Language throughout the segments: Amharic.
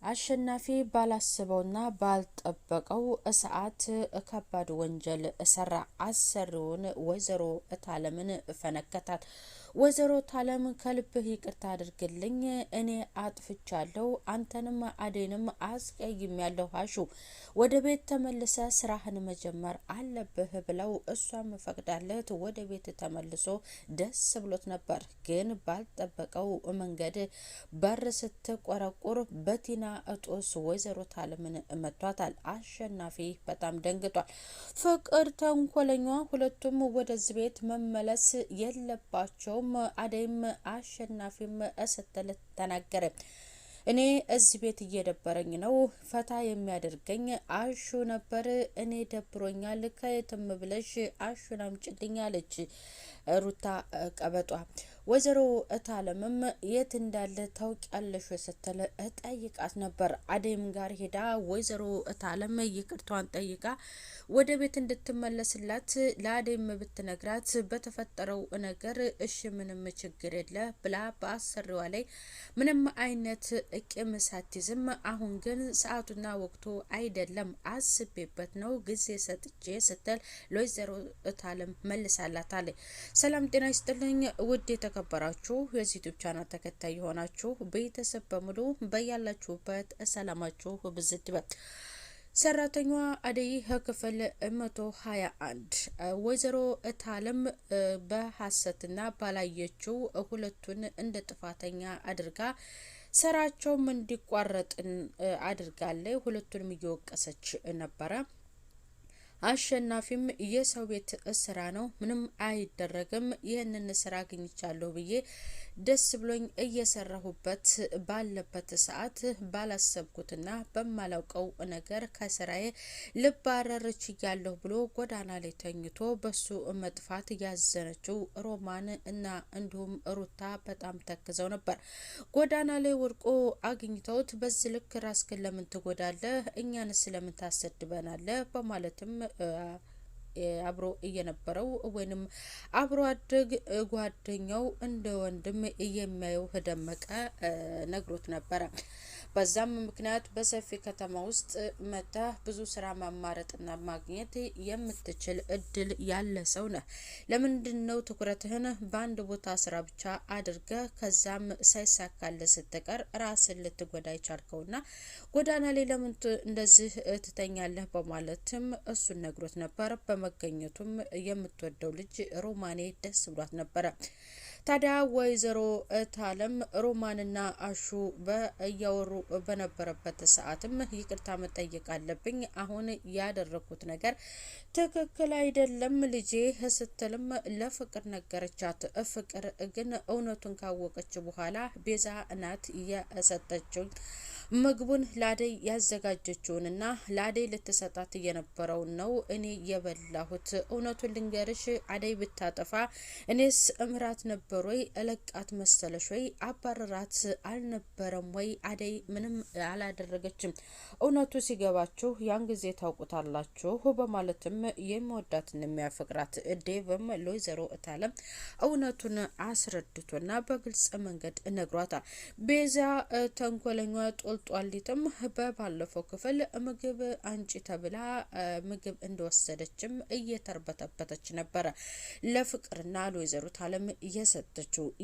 አሸናፊ ባላስበውና ባልጠበቀው ሰዓት ከባድ ወንጀል ሰራ። አሰሪውን ወይዘሮ እታለምን ፈነከታት። ወይዘሮ እታለም ከልብህ ይቅርታ አድርግልኝ፣ እኔ አጥፍቻለሁ፣ አንተንም አዴንም አስቀይሜያለሁ። አሹ ወደ ቤት ተመልሰ ስራህን መጀመር አለብህ ብለው እሷም ፈቅዳለት ወደ ቤት ተመልሶ ደስ ብሎት ነበር። ግን ባልጠበቀው መንገድ በር ስትቆረቁር በቲና እጦስ ወይዘሮ እታለምን መቷታል። አሸናፊ በጣም ደንግጧል። ፍቅር ተንኮለኛ፣ ሁለቱም ወደዚህ ቤት መመለስ የለባቸውም። አደይም አሸናፊም ስትል ተናገረ። እኔ እዚህ ቤት እየደበረኝ ነው፣ ፈታ የሚያደርገኝ አሹ ነበር፣ እኔ ደብሮኛል፣ ከየትም ብለሽ አሹን አምጪልኝ አለች ሩታ ቀበጧ። ወይዘሮ እታለምም የት እንዳለ ታውቂያለሽ ስትል ጠይቃት ነበር። አደይም ጋር ሄዳ ወይዘሮ እታለም ይቅርቷን ጠይቃ ወደ ቤት እንድትመለስላት ለአደይም ብትነግራት በተፈጠረው ነገር እሺ ምንም ችግር የለ ብላ በአሰሪዋ ላይ ምንም አይነት ቂም ሳትይዝም፣ አሁን ግን ሰዓቱና ወቅቱ አይደለም አስቤበት ነው ጊዜ ሰጥቼ ስትል ለወይዘሮ እታለም መልሳላታለች። ሰላም ጤና ይስጥልኝ ውድ የተከበራችሁ የዚህ ዩቲዩብ ቻናል ተከታይ የሆናችሁ ቤተሰብ በሙሉ በያላችሁበት ሰላማችሁ ብዝት ይበል። ሰራተኛዋ አደይ ክፍል 121 ወይዘሮ እታለም በሐሰትና ባላየችው ሁለቱን እንደ ጥፋተኛ አድርጋ ስራቸውም እንዲቋረጥ አድርጋለች። ሁለቱንም እየወቀሰች ነበረ። አሸናፊም የሰው ቤት ስራ ነው፣ ምንም አይደረግም፣ ይህንን ስራ አግኝቻለሁ ብዬ ደስ ብሎኝ እየሰራሁበት ባለበት ሰዓት ባላሰብኩትና በማላውቀው ነገር ከስራዬ ልባረር ችያለሁ ብሎ ጎዳና ላይ ተኝቶ በሱ መጥፋት ያዘነችው ሮማን እና እንዲሁም ሩታ በጣም ተክዘው ነበር። ጎዳና ላይ ወድቆ አግኝተውት በዚህ ልክ ራስክን ለምን ትጎዳለህ? እኛንስ ለምን ታሰድበናለህ? በማለትም አብሮ እየነበረው ወይንም አብሮ አደግ ጓደኛው እንደ ወንድም የሚያየው ደመቀ ነግሮት ነበረ። በዛም ምክንያት በሰፊ ከተማ ውስጥ መታ ብዙ ስራ ማማረጥና ማግኘት የምትችል እድል ያለ ሰው ነህ። ለምንድነው ትኩረትህን በአንድ ቦታ ስራ ብቻ አድርገ ከዛም ሳይሳካለ ስትቀር ራስን ልትጎዳ ይቻልከውና ጎዳና ላይ ለምን እንደዚህ ትተኛለህ? በማለትም እሱን ነግሮት ነበር። በመገኘቱም የምትወደው ልጅ ሮማኔ ደስ ብሏት ነበረ። ታዲያ ወይዘሮ እታለም ሮማንና አሹ እያወሩ በነበረበት ሰዓትም ይቅርታ መጠየቅ አለብኝ፣ አሁን ያደረኩት ነገር ትክክል አይደለም ልጄ ስትልም ለፍቅር ነገረቻት። ፍቅር ግን እውነቱን ካወቀች በኋላ ቤዛ ናት የሰጠችው ምግቡን ላደይ ያዘጋጀችውንና ላደይ ልትሰጣት የነበረውን ነው እኔ የበላሁት። እውነቱን ልንገርሽ አደይ ብታጠፋ እኔስ እምራት ነበር ወይ? እለቃት መሰለሽ ወይ? አባረራት አልነበረም ወይ? አደይ ምንም አላደረገችም። እውነቱ ሲገባችሁ ያን ጊዜ ታውቁታላችሁ በማለትም የሚወዳትን የሚያፈቅራት ዴቭም ለወይዘሮ እታለም እውነቱን አስረድቶና በግልጽ መንገድ ነግሯታል። ቤዛ ተንኮለኛ ጦልጧሊትም በባለፈው ክፍል ምግብ አንጪ ተብላ ምግብ እንደወሰደችም እየተርበተበተች ነበረ ለፍቅርና ለወይዘሮ እታለም እየሰጠችው።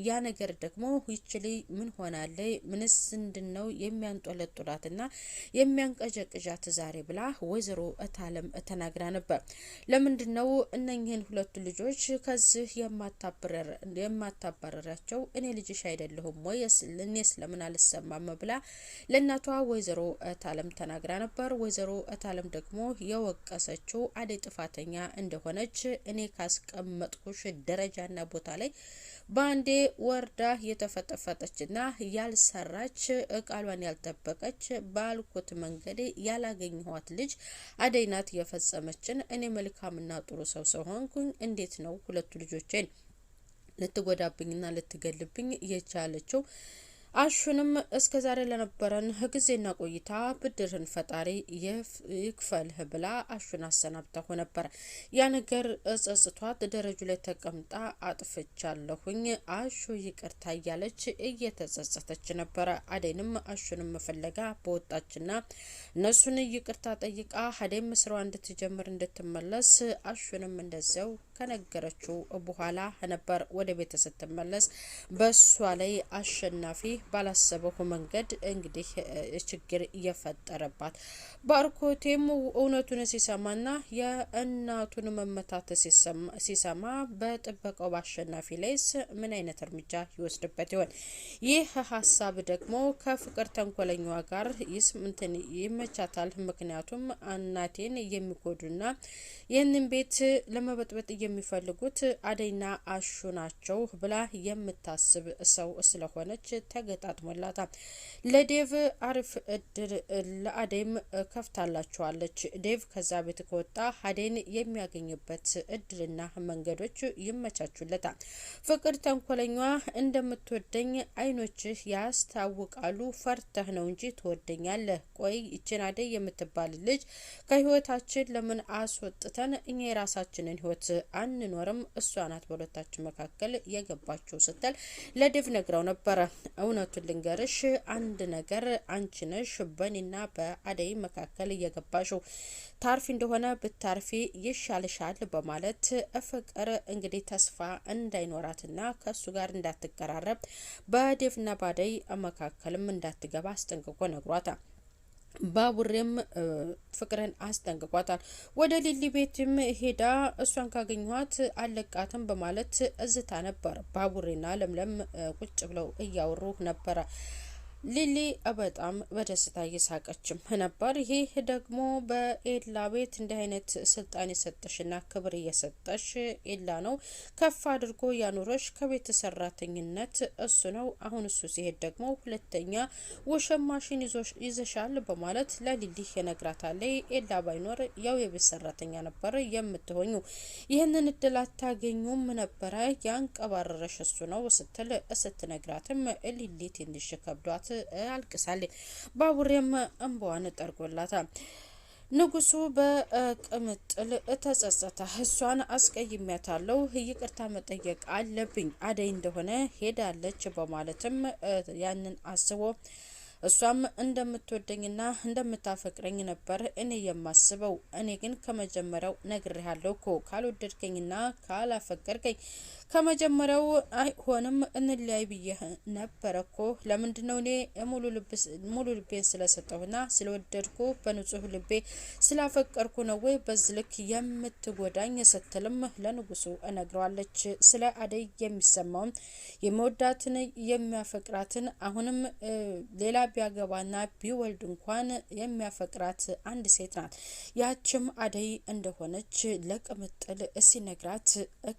ያ ነገር ደግሞ ይችሊ ምን ሆናለይ? ምንስ እንድነው የሚያንጦለጡላትና የሚያንቀጨቅዣት ዛሬ ብላ ወይዘሮ እታለም ተናግራ ነበር። ለምንድነው እነኚህን ሁለቱ ልጆች ከዚህ የማታባረራቸው? እኔ ልጅሽ አይደለሁም ወይ? እኔስ ለምን አልሰማም ብላ ለእናቷ ወይዘሮ እታለም ተናግራ ነበር። ወይዘሮ እታለም ደግሞ የወቀሰችው አደይ ጥፋተኛ እንደሆነች እኔ ካስቀመጥኩሽ ደረጃና ቦታ ላይ ባንዴ ወርዳ የተፈጠፈጠችና ያልሰራች ቃሏን ያልጠበቀች ባልኩት መንገድ ያላገኘኋት ልጅ አደይ ናት የፈጸመችን። እኔ መልካምና ጥሩ ሰው ሆንኩኝ፣ እንዴት ነው ሁለቱ ልጆቼን ልትጎዳብኝና ልትገልብኝ የቻለችው? አሹንም እስከዛሬ ለነበረን ጊዜና ቆይታ ብድርን ፈጣሪ ይክፈልህ ብላ አሹን አሰናብተው ነበር። ያ ነገር ጸጽቷት ደረጃ ላይ ተቀምጣ አጥፍቻለሁኝ አሹ ይቅርታ እያለች እየተጸጸተች ነበር። አደይንም አሹንም ፍለጋ በወጣችና እነሱን ይቅርታ ጠይቃ አደይም ስራዋ እንድትጀምር እንድትመለስ አሹንም እንደዚያው ከነገረችው በኋላ ነበር ወደ ቤት ስትመለስ በሷ ላይ አሸናፊ ባላሰበው መንገድ እንግዲህ ችግር እየፈጠረባት። ባርኮቴም እውነቱን ሲሰማና የእናቱን መመታት ሲሰማ በጥበቃው በአሸናፊ ላይስ ምን አይነት እርምጃ ይወስድበት ይሆን? ይህ ሀሳብ ደግሞ ከፍቅር ተንኮለኛዋ ጋር ይመቻታል። ምክንያቱም እናቴን የሚጎዱና ይህንን ቤት ለመበጥበጥ የሚፈልጉት አደይና አሹ ናቸው ብላ የምታስብ ሰው ስለሆነች ተገጣጥሞላታል። ለዴቭ አሪፍ እድል ለአደይም ከፍታላቸዋለች። ዴቭ ከዛ ቤት ከወጣ አደይን የሚያገኝበት እድልና መንገዶች ይመቻቹለታል። ፍቅር ተንኮለኛ እንደምትወደኝ አይኖችህ ያስታውቃሉ፣ ፈርተህ ነው እንጂ ትወደኛለህ። ቆይ ይችን አደይ የምትባል ልጅ ከህይወታችን ለምን አስወጥተን እኛ የራሳችንን ህይወት አንኖርም? እሷ ናት በሁለታችን መካከል የገባችው ስትል ለዴቭ ነግረው ነበረ። እውነቱን ልንገርሽ አንድ ነገር አንቺ ነሽ በእኔና በአደይ መካከል እየገባሽው፣ ታርፊ እንደሆነ ብታርፊ ይሻልሻል በማለት ፍቅር እንግዲህ ተስፋ እንዳይኖራትና ከሱ ጋር እንዳትቀራረብ በዴቭና በአደይ መካከልም እንዳትገባ አስጠንቅቆ ነግሯታል። ባቡሬም ፍቅርን አስጠንቅቋታል። ወደ ሊሊ ቤትም ሄዳ እሷን ካገኘኋት አለቃትም በማለት እዝታ ነበር። ባቡሬና ለምለም ቁጭ ብለው እያወሩ ነበረ። ሊሊ በጣም በደስታ እየሳቀችም ነበር። ይህ ደግሞ በኤላ ቤት እንዲህ አይነት ስልጣን የሰጠሽና ክብር እየሰጠሽ ኤላ ነው ከፍ አድርጎ ያኖረሽ ከቤት ሰራተኝነት እሱ ነው። አሁን እሱ ሲሄድ ደግሞ ሁለተኛ ወሸማሽን ይዘሻል በማለት ለሊሊ የነግራታል። ኤላ ባይኖር ያው የቤት ሰራተኛ ነበር የምትሆኙ፣ ይህንን እድል አታገኙም ነበረ ያንቀባረረሽ እሱ ነው ስትል ስትነግራትም ሊሊ ትንሽ ከብዷት አልቅሳለች። ባቡሬም እንባዋን ጠርጎላታል። ንጉሱ በቅምጥል ተጸጸተ። እሷን አስቀይሜያታለሁ፣ ይቅርታ መጠየቅ አለብኝ፣ አደይ እንደሆነ ሄዳለች በማለትም ያንን አስቦ እሷም እንደምትወደኝና እንደምታፈቅረኝ ነበር እኔ የማስበው። እኔ ግን ከመጀመሪያው ነግሬሃለሁ እኮ ካልወደድከኝና ካላፈቀርከኝ ከመጀመሪያው አይሆንም እንለያይ ብዬ ነበር እኮ። ለምንድነው እኔ ሙሉ ልቤን ስለሰጠሁና ስለወደድኩ በንጹህ ልቤ ስላፈቀርኩ ነው ወይ በዚህ ልክ የምትጎዳኝ? ስትልም ለንጉሱ እነግረዋለች። ስለ አደይ የሚሰማውን የሚወዳትን የሚያፈቅራትን አሁንም ሌላ ቢያገባና ቢወልድ እንኳን የሚያፈቅራት አንድ ሴት ናት። ያችም አደይ እንደሆነች ለቅምጥል ሲነግራት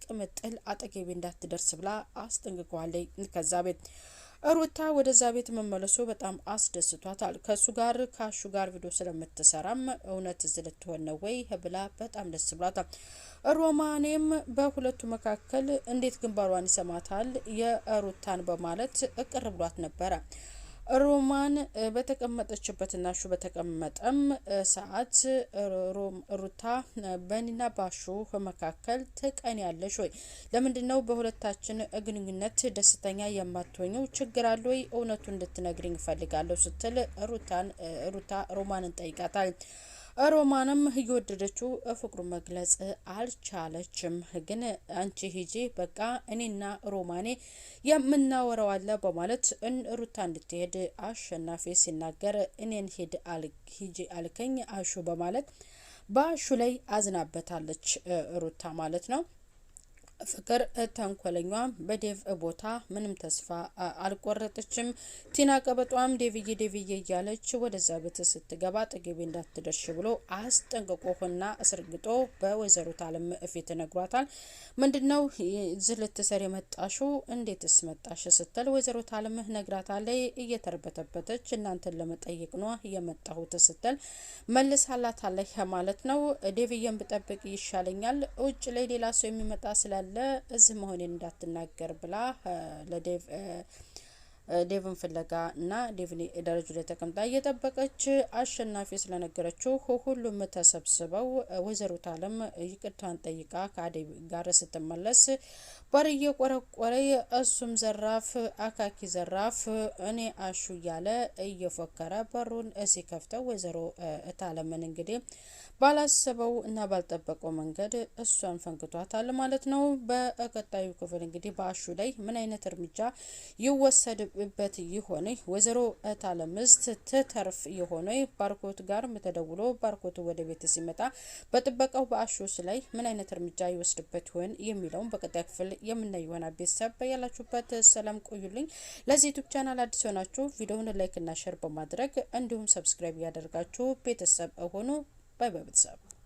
ቅምጥል አጠገቤ እንዳትደርስ ብላ አስጠንቅቀዋለች። ከዛ ቤት ሩታ ወደዛ ቤት መመለሱ በጣም አስደስቷታል። ከአሹ ጋር ቪዲዮ ስለምትሰራም እውነት እዚህ ልትሆን ነው ወይ ብላ በጣም ደስ ብሏታል። ሮማኔም በሁለቱ መካከል እንዴት ግንባሯን ይሰማታል የሩታን በማለት እቅር ብሏት ነበረ። ሮማን በተቀመጠችበትና አሹ በተቀመጠም ሰዓት ሩታ በእኔና ባሹ መካከል ትቀን ያለሽ ወይ? ለምንድነው በሁለታችን ግንኙነት ደስተኛ የማትሆኘው? ችግር አለ ወይ? እውነቱ እንድትነግሪኝ እፈልጋለሁ ስትል ሩታ ሮማንን ጠይቃታል። ሮማንም እየወደደችው ፍቅሩን መግለጽ አልቻለችም። ግን አንቺ ሂጂ በቃ እኔና ሮማኔ የምናወራው አለ በማለት ሩታ እንድትሄድ አሸናፊ ሲናገር እኔን ሂጂ አልከኝ አሹ በማለት በአሹ ላይ አዝናበታለች ሩታ ማለት ነው። ፍቅር ተንኮለኛ በዴቭ ቦታ ምንም ተስፋ አልቆረጠችም። ቲና ቀበጧም ዴቭዬ እያለች ወደዛ ቤት ስትገባ ጥገቤ እንዳትደርሽ ብሎ አስጠንቅቆና አስርግጦ በወይዘሮ ታለም እፊት ነግሯታል። ምንድነው እዚህ ልትሰሪ የመጣሽው? እንዴትስ መጣሽ? ስትል ወይዘሮ ታለም ነግራታለች። እየተርበተበተች እናንተን ለመጠየቅ ነው የመጣሁት ስትል መልሳላታለች ማለት ነው። ዴቭዬን ብጠብቅ ይሻለኛል፣ ውጭ ላይ ሌላ ሰው የሚመጣ ስላለ እዚህ መሆኔን እንዳትናገር ብላ ለዴቭ ዴቭን ፍለጋ እና ዴቭን ደረጃ ላይ ተቀምጣ እየጠበቀች አሸናፊ ስለነገረችው ሁሉም ተሰብስበው ወይዘሮ አለም ይቅርታን ጠይቃ ከአደይ ጋር ስትመለስ በር እየቆረቆረ እሱም ዘራፍ አካኪ ዘራፍ እኔ አሹ እያለ እየፎከረ በሩን ሲከፍተው ወይዘሮ አለምን እንግዲህ ባላሰበው እና ባልጠበቀው መንገድ እሷን ፈንክቷታል ማለት ነው። በቀጣዩ ክፍል እንግዲህ በአሹ ላይ ምን አይነት እርምጃ ይወሰድበት ይሆን? ወይዘሮ አለምስ ትተርፍ ይሆን? ባርኮት ጋር ተደውሎ ባርኮት ወደ ቤት ሲመጣ በጥበቃው በአሹስ ላይ ምን አይነት እርምጃ ይወስድበት ይሆን የሚለውን በቀጣይ ክፍል የምናይ ይሆናል። ቤተሰብ ያላችሁበት ሰላም ቆዩልኝ። ለዚህ ዩቲዩብ ቻናል አዲስ ሆናችሁ ቪዲዮውን ላይክ እና ሼር በማድረግ እንዲሁም ሰብስክራይብ ያደርጋችሁ ቤተሰብ ሆኑ። ባይ ባይ ቤተሰብ።